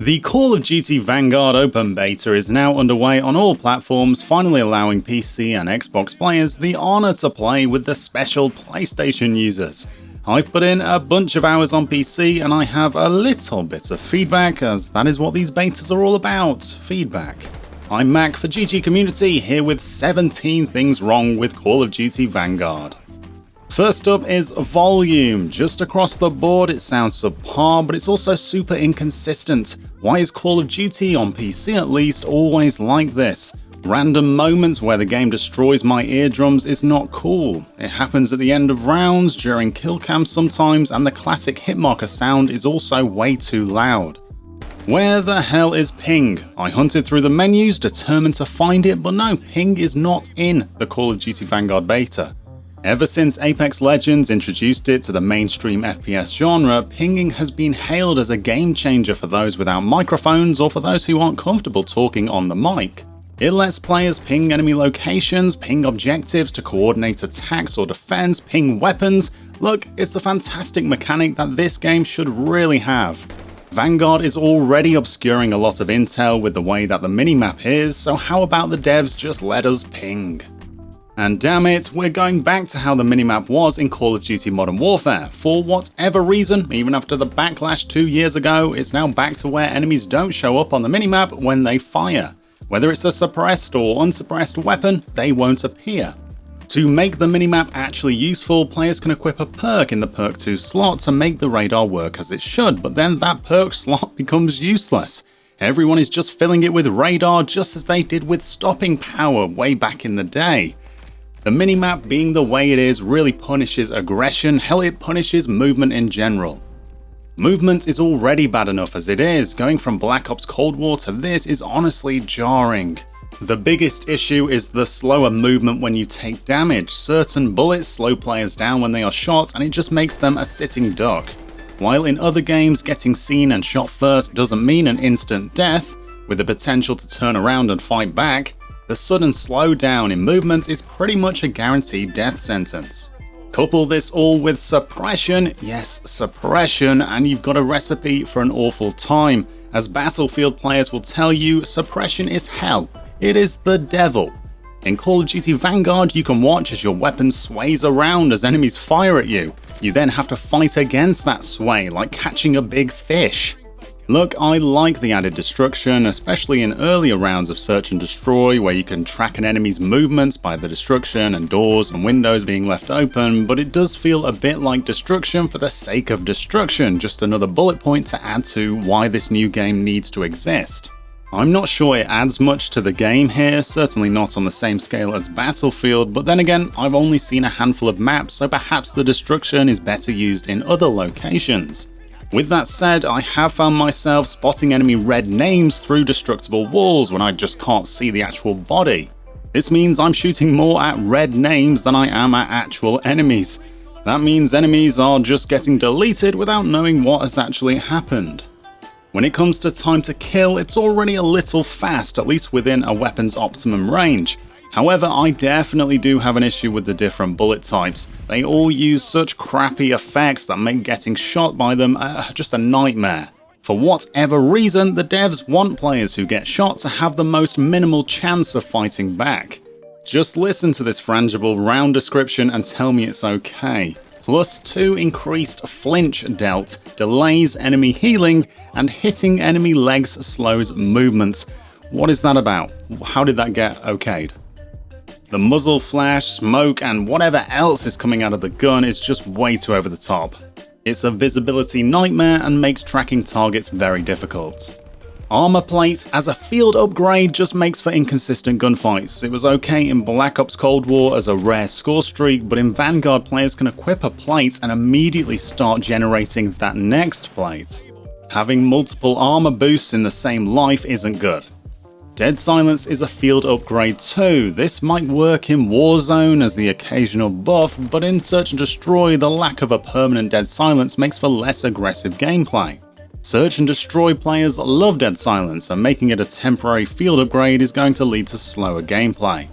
The Call of Duty Vanguard open beta is now underway on all platforms, finally allowing PC and Xbox players the honour to play with the special PlayStation users. I've put in a bunch of hours on PC and I have a little bit of feedback, as that is what these betas are all about, feedback. I'm Mac for GG Community, here with 17 things wrong with Call of Duty Vanguard. First up is volume. Just across the board it sounds subpar, but it's also super inconsistent. Why is Call of Duty, on PC at least, always like this? Random moments where the game destroys my eardrums is not cool. It happens at the end of rounds, during kill cams sometimes, and the classic hitmarker sound is also way too loud. Where the hell is ping? I hunted through the menus, determined to find it, but no, ping is not in the Call of Duty Vanguard beta. Ever since Apex Legends introduced it to the mainstream FPS genre, pinging has been hailed as a game changer for those without microphones or for those who aren't comfortable talking on the mic. It lets players ping enemy locations, ping objectives to coordinate attacks or defense, ping weapons. Look, it's a fantastic mechanic that this game should really have. Vanguard is already obscuring a lot of intel with the way that the minimap is, so how about the devs just let us ping? And damn it, we're going back to how the minimap was in Call of Duty Modern Warfare. For whatever reason, even after the backlash 2 years ago, it's now back to where enemies don't show up on the minimap when they fire. Whether it's a suppressed or unsuppressed weapon, they won't appear. To make the minimap actually useful, players can equip a perk in the perk 2 slot to make the radar work as it should, but then that perk slot becomes useless. Everyone is just filling it with radar just as they did with stopping power way back in the day. The minimap being the way it is really punishes aggression, hell it punishes movement in general. Movement is already bad enough as it is, going from Black Ops Cold War to this is honestly jarring. The biggest issue is the slower movement when you take damage. Certain bullets slow players down when they are shot and it just makes them a sitting duck. While in other games getting seen and shot first doesn't mean an instant death, with the potential to turn around and fight back, the sudden slowdown in movement is pretty much a guaranteed death sentence. Couple this all with suppression, yes, suppression, and you've got a recipe for an awful time. As Battlefield players will tell you, suppression is hell. It is the devil. In Call of Duty Vanguard, you can watch as your weapon sways around as enemies fire at you. You then have to fight against that sway, like catching a big fish. Look, I like the added destruction, especially in earlier rounds of Search and Destroy, where you can track an enemy's movements by the destruction and doors and windows being left open, but it does feel a bit like destruction for the sake of destruction, just another bullet point to add to why this new game needs to exist. I'm not sure it adds much to the game here, certainly not on the same scale as Battlefield, but then again, I've only seen a handful of maps, so perhaps the destruction is better used in other locations. With that said, I have found myself spotting enemy red names through destructible walls when I just can't see the actual body. This means I'm shooting more at red names than I am at actual enemies. That means enemies are just getting deleted without knowing what has actually happened. When it comes to time to kill, it's already a little fast, at least within a weapon's optimum range. However, I definitely do have an issue with the different bullet types. They all use such crappy effects that make getting shot by them just a nightmare. For whatever reason, the devs want players who get shot to have the most minimal chance of fighting back. Just listen to this frangible round description and tell me it's okay. +2 increased flinch dealt, delays enemy healing, and hitting enemy legs slows movements. What is that about? How did that get okayed? The muzzle flash, smoke, and whatever else is coming out of the gun is just way too over the top. It's a visibility nightmare and makes tracking targets very difficult. Armor plate as a field upgrade just makes for inconsistent gunfights. It was okay in Black Ops Cold War as a rare score streak, but in Vanguard players can equip a plate and immediately start generating that next plate. Having multiple armor boosts in the same life isn't good. Dead Silence is a field upgrade too. This might work in Warzone as the occasional buff, but in Search and Destroy, the lack of a permanent Dead Silence makes for less aggressive gameplay. Search and Destroy players love Dead Silence, and making it a temporary field upgrade is going to lead to slower gameplay.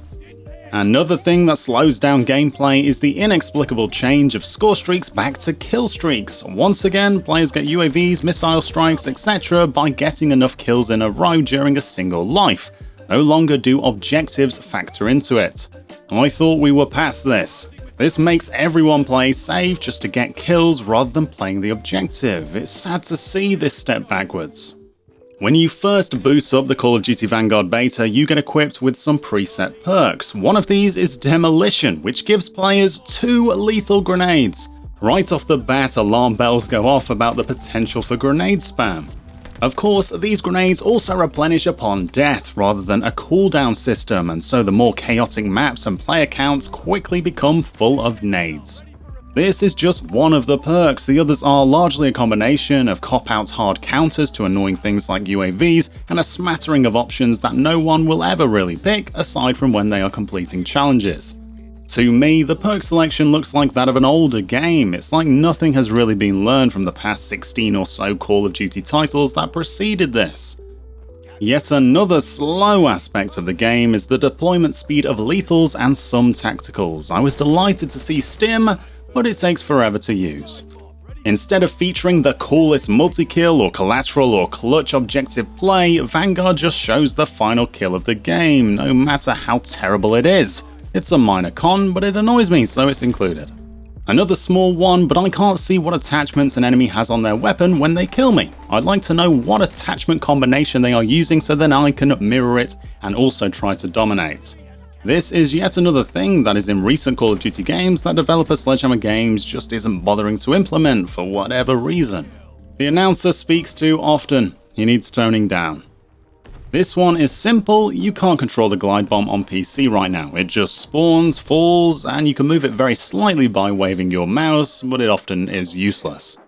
Another thing that slows down gameplay is the inexplicable change of score streaks back to kill streaks. Once again, players get UAVs, missile strikes, etc. by getting enough kills in a row during a single life. No longer do objectives factor into it. I thought we were past this. This makes everyone play save just to get kills rather than playing the objective. It's sad to see this step backwards. When you first boot up the Call of Duty Vanguard beta, you get equipped with some preset perks. One of these is Demolition, which gives players 2 lethal grenades. Right off the bat, alarm bells go off about the potential for grenade spam. Of course, these grenades also replenish upon death rather than a cooldown system, and so the more chaotic maps and player counts quickly become full of nades. This is just one of the perks. The others are largely a combination of cop-out hard counters to annoying things like UAVs and a smattering of options that no one will ever really pick aside from when they are completing challenges. To me, the perk selection looks like that of an older game. It's like nothing has really been learned from the past 16 or so Call of Duty titles that preceded this. Yet another slow aspect of the game is the deployment speed of lethals and some tacticals. I was delighted to see Stim, but it takes forever to use. Instead of featuring the coolest multi-kill or collateral or clutch objective play, Vanguard just shows the final kill of the game, no matter how terrible it is. It's a minor con, but it annoys me, so it's included. Another small one, but I can't see what attachments an enemy has on their weapon when they kill me. I'd like to know what attachment combination they are using so then I can mirror it and also try to dominate. This is yet another thing that is in recent Call of Duty games that developer Sledgehammer Games just isn't bothering to implement for whatever reason. The announcer speaks too often, he needs toning down. This one is simple, you can't control the glide bomb on PC right now. It just spawns, falls, and you can move it very slightly by waving your mouse, but it often is useless.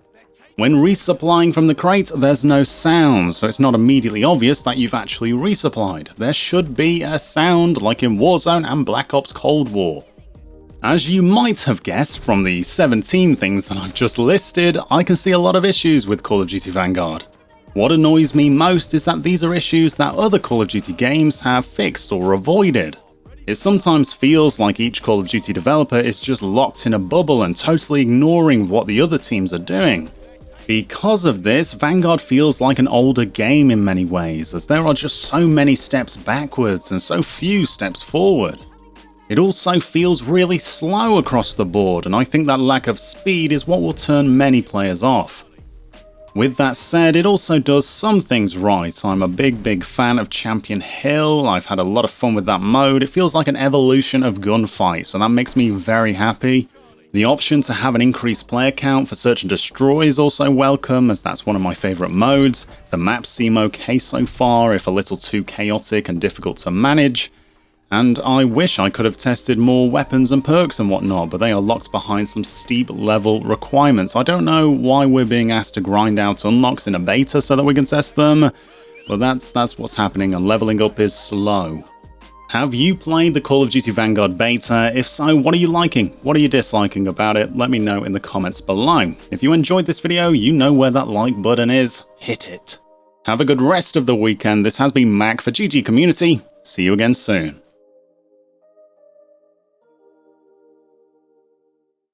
When resupplying from the crate, there's no sound, so it's not immediately obvious that you've actually resupplied. There should be a sound, like in Warzone and Black Ops Cold War. As you might have guessed from the 17 things that I've just listed, I can see a lot of issues with Call of Duty Vanguard. What annoys me most is that these are issues that other Call of Duty games have fixed or avoided. It sometimes feels like each Call of Duty developer is just locked in a bubble and totally ignoring what the other teams are doing. Because of this, Vanguard feels like an older game in many ways, as there are just so many steps backwards and so few steps forward. It also feels really slow across the board, and I think that lack of speed is what will turn many players off. With that said, it also does some things right. I'm a big fan of Champion Hill, I've had a lot of fun with that mode. It feels like an evolution of Gunfight, so that makes me very happy. The option to have an increased player count for Search and Destroy is also welcome, as that's one of my favourite modes. The maps seem okay so far, if a little too chaotic and difficult to manage. And I wish I could have tested more weapons and perks and whatnot, but they are locked behind some steep level requirements. I don't know why we're being asked to grind out unlocks in a beta so that we can test them, but that's what's happening, and leveling up is slow. Have you played the Call of Duty Vanguard beta? If so, what are you liking? What are you disliking about it? Let me know in the comments below. If you enjoyed this video, you know where that like button is. Hit it. Have a good rest of the weekend. This has been Mac for GG Community. See you again soon.